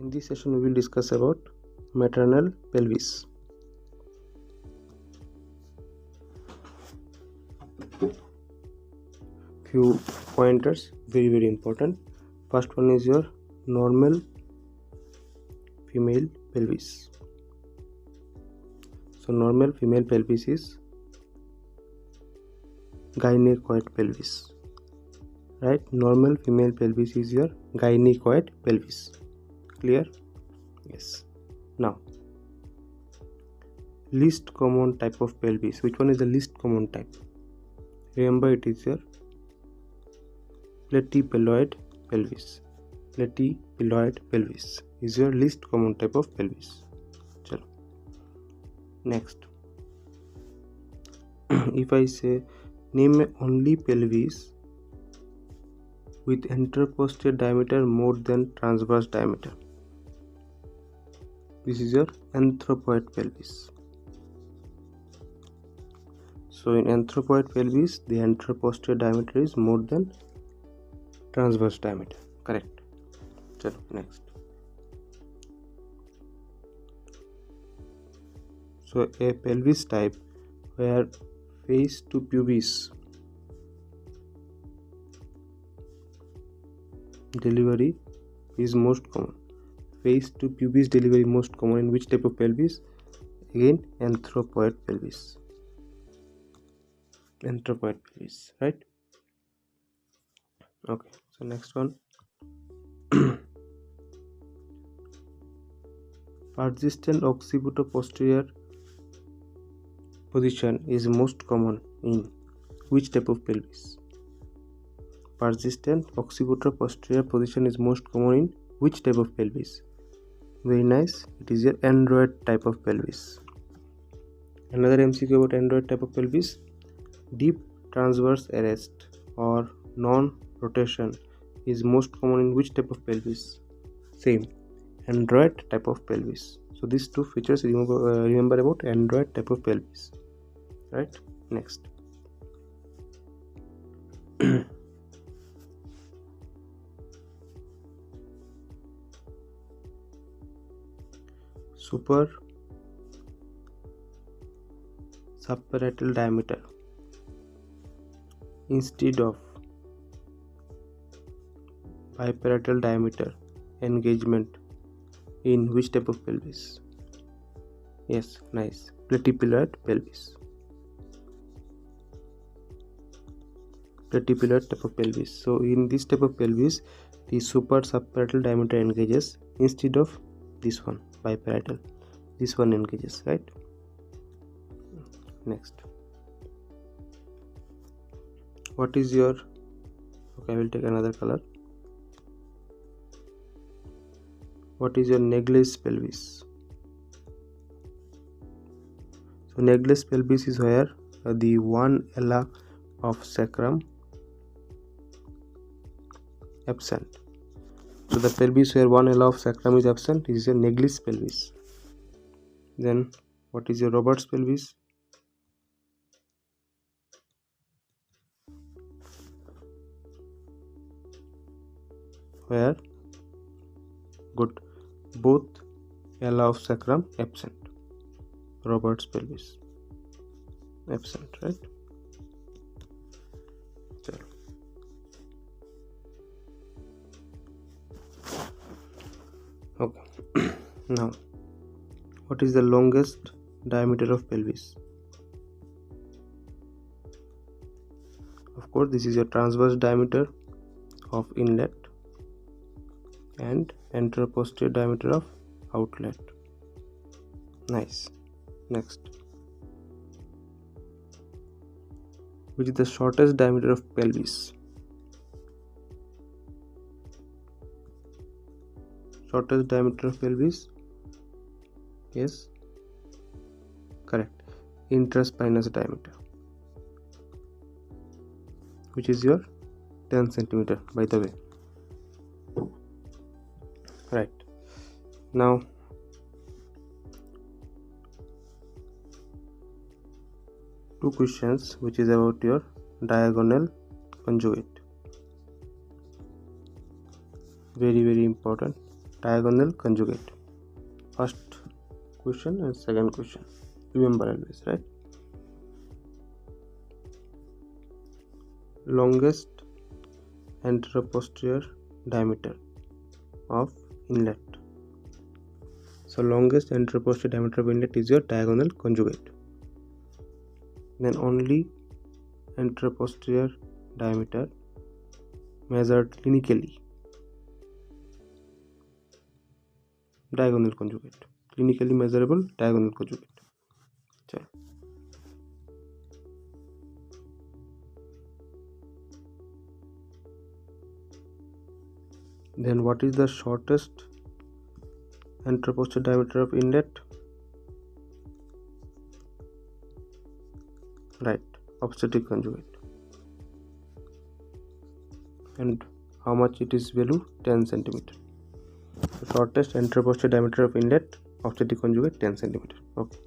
In this session, we will discuss about maternal pelvis. Few pointers, very important. First one is your normal female pelvis. So normal female pelvis is gynecoid pelvis, right? Normal female pelvis is your gynecoid pelvis. Clear? Yes. Now, least common type of pelvis. Which one is the least common type? Remember, it is your platypeloid pelvis. Platypeloid pelvis is your least common type of pelvis. Chalo. Next, if I say name only pelvis with anteroposterior diameter more than transverse diameter, this is your anthropoid pelvis. So in anthropoid pelvis, the anteroposterior diameter is more than transverse diameter. Correct. Chalo, next. So a pelvis type where face to pubis delivery is most common. Face to pubis delivery most common in which type of pelvis? Again, anthropoid pelvis. Anthropoid pelvis, right? Okay, so next one. Persistent occipito-posterior position is most common in which type of pelvis? Persistent occipito-posterior position is most common in which type of pelvis? Very nice. It is your android type of pelvis. Another MCQ about android type of pelvis. Deep transverse arrest or non-rotation is most common in which type of pelvis? Same, android type of pelvis. So these two features remember about android type of pelvis, right? Next. Super subparietal diameter instead of biparietal diameter engagement in which type of pelvis? Yes, nice. Platypeloid pelvis. Platypeloid type of pelvis. So in this type of pelvis, the super subparietal diameter engages instead of this one, biparietal. This one engages, right? Next. What is your... Okay, I will take another color. What is your necklace pelvis? So necklace pelvis is where the one ala of sacrum absent. So the pelvis where one ala of sacrum is absent is your necklace pelvis. Then what is your Robert's pelvis? Where good both ala of sacrum absent. Robert's pelvis absent, right? Chalo. Okay. Now, what is the longest diameter of pelvis? Of course, this is your transverse diameter of inlet and anteroposterior diameter of outlet. Nice. Next. Which is the shortest diameter of pelvis? Shortest diameter of pelvis? Yes, correct. Intraspinous diameter, which is your 10 centimeter, by the way. Right. Now, two questions which is about your diagonal conjugate. Very important. diagonal conjugate. First question and second question, remember always, right? Longest anteroposterior diameter of inlet. So longest anteroposterior diameter of inlet is your diagonal conjugate. Then only anteroposterior diameter measured clinically, diagonal conjugate, clinically measurable diagonal conjugate. चलो then what is the shortest anteroposterior diameter of inlet? Right, obstetric conjugate. And how much it is value? 10 centimeter. The shortest anteroposterior diameter of inlet, obstetric conjugate 10 centimeter. Okay.